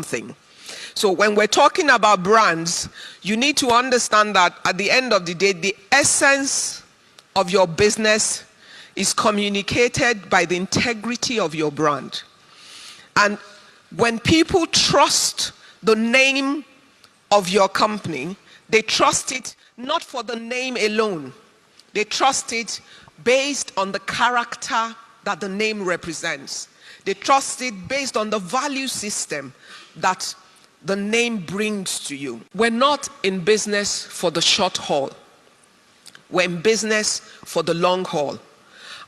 something. So when we're talking about brands, you need to understand that at the end of the day, the essence of your business is communicated by the integrity of your brand. And when people trust the name of your company, they trust it not for the name alone. They trust it based on the character that the name represents. They trust it based on the value system that the name brings to you. We're not in business for the short haul. We're in business for the long haul.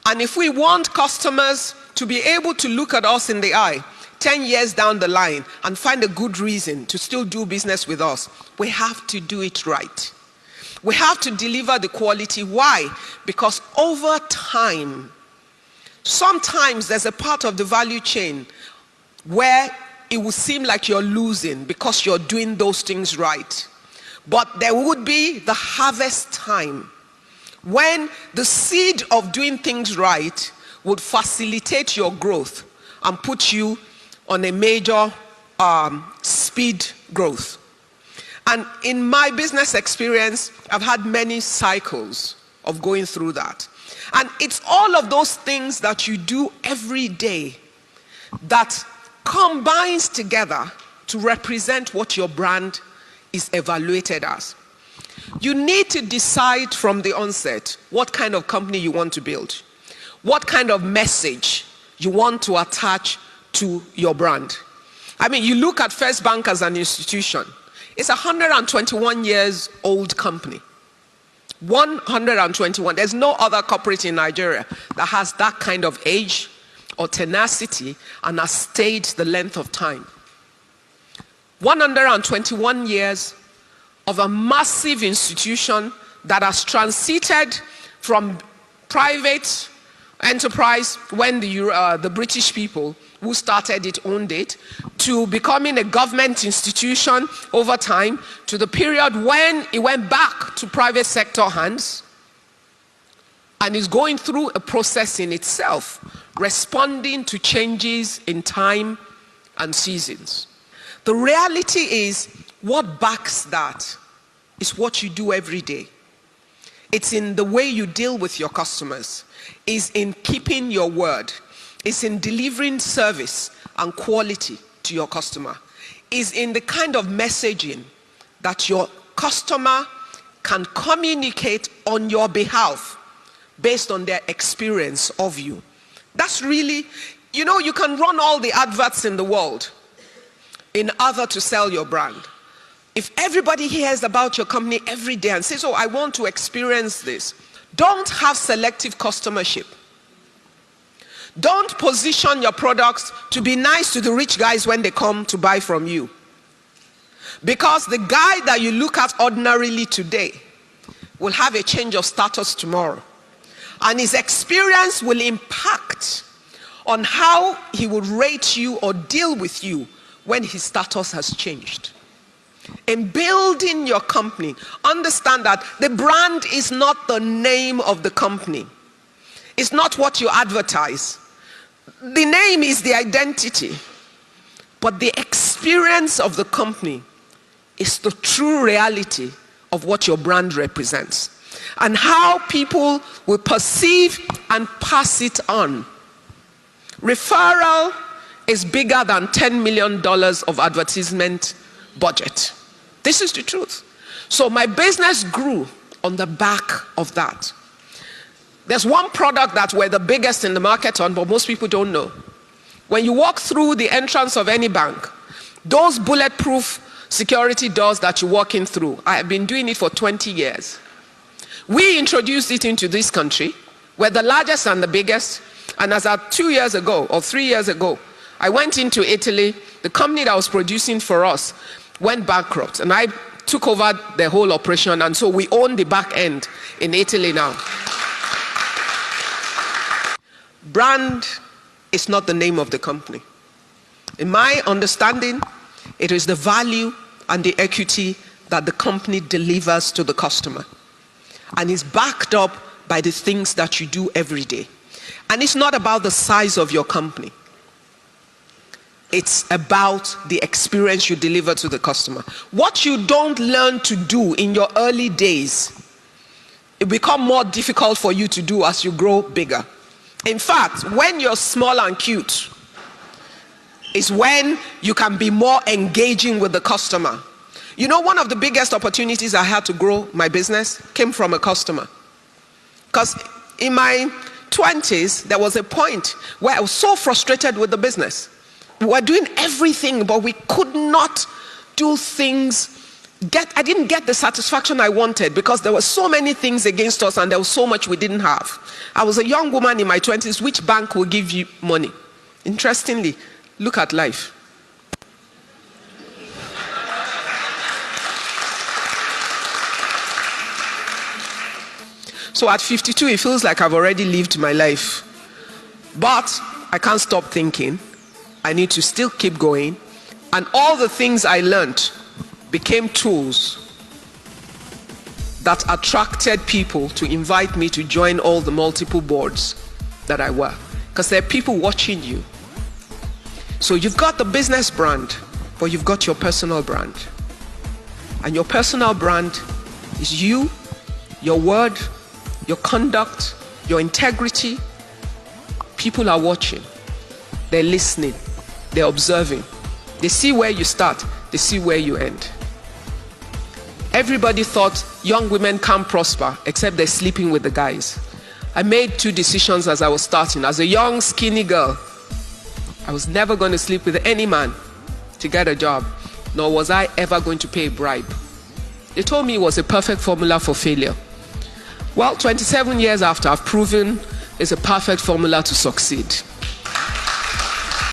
And if we want customers to be able to look at us in the eye 10 years down the line and find a good reason to still do business with us, we have to do it right. We have to deliver the quality. Why? Because over time, sometimes there's a part of the value chain where it will seem like you're losing because you're doing those things right. But there would be the harvest time when the seed of doing things right would facilitate your growth and put you on a major speed growth. And in my business experience, I've had many cycles of going through that. And it's all of those things that you do every day that combines together to represent what your brand is evaluated as. You need to decide from the onset what kind of company you want to build, what kind of message you want to attach to your brand. I mean, you look at First Bank as an institution. It's a 121 years old company. 121. There's no other corporate in Nigeria that has that kind of age or tenacity and has stayed the length of time. 121 years of a massive institution that has transited from private enterprise when the British people who started it owned it, to becoming a government institution over time, to the period when it went back to private sector hands, and is going through a process in itself, responding to changes in time and seasons. The reality is, what backs that is what you do every day. It's in the way you deal with your customers. It's in keeping your word. It's in delivering service and quality to your customer. It's in the kind of messaging that your customer can communicate on your behalf based on their experience of you. That's really, you know, you can run all the adverts in the world in order to sell your brand. If everybody hears about your company every day and says, oh, I want to experience this, don't have selective customership. Don't position your products to be nice to the rich guys when they come to buy from you. Because the guy that you look at ordinarily today will have a change of status tomorrow. And his experience will impact on how he will rate you or deal with you when his status has changed. In building your company, understand that the brand is not the name of the company. It's not what you advertise. The name is the identity. But the experience of the company is the true reality of what your brand represents. And how people will perceive and pass it on. Referral is bigger than $10 million of advertisement budget. This is the truth. So my business grew on the back of that. There's one product that we're the biggest in the market on, but most people don't know. When you walk through the entrance of any bank, those bulletproof security doors that you walk in through, I have been doing it for 20 years. We introduced it into this country. We're the largest and the biggest. And as of 2 years ago or 3 years ago, I went into Italy. The company that was producing for us went bankrupt, and I took over the whole operation, and so we own the back end in Italy now. Brand is not the name of the company. In my understanding, it is the value and the equity that the company delivers to the customer, and is backed up by the things that you do every day. And it's not about the size of your company. It's about the experience you deliver to the customer. What you don't learn to do in your early days, it becomes more difficult for you to do as you grow bigger. In fact, when you're small and cute, is when you can be more engaging with the customer. You know, one of the biggest opportunities I had to grow my business came from a customer. Because in my 20s, there was a point where I was so frustrated with the business. We were doing everything, but we could not do things. I didn't get the satisfaction I wanted because there were so many things against us and there was so much we didn't have. I was a young woman in my 20s. Which bank will give you money? Interestingly, look at life. So at 52, it feels like I've already lived my life. But I can't stop thinking. I need to still keep going. And all the things I learned became tools that attracted people to invite me to join all the multiple boards that I were. Because there are people watching you. So you've got the business brand, but you've got your personal brand. And your personal brand is you, your word, your conduct, your integrity. People are watching. They're listening. They're observing. They see where you start. They see where you end. Everybody thought young women can't prosper except they're sleeping with the guys. I made two decisions as I was starting. As a young, skinny girl, I was never going to sleep with any man to get a job, nor was I ever going to pay a bribe. They told me it was a perfect formula for failure. Well, 27 years after, I've proven it's a perfect formula to succeed.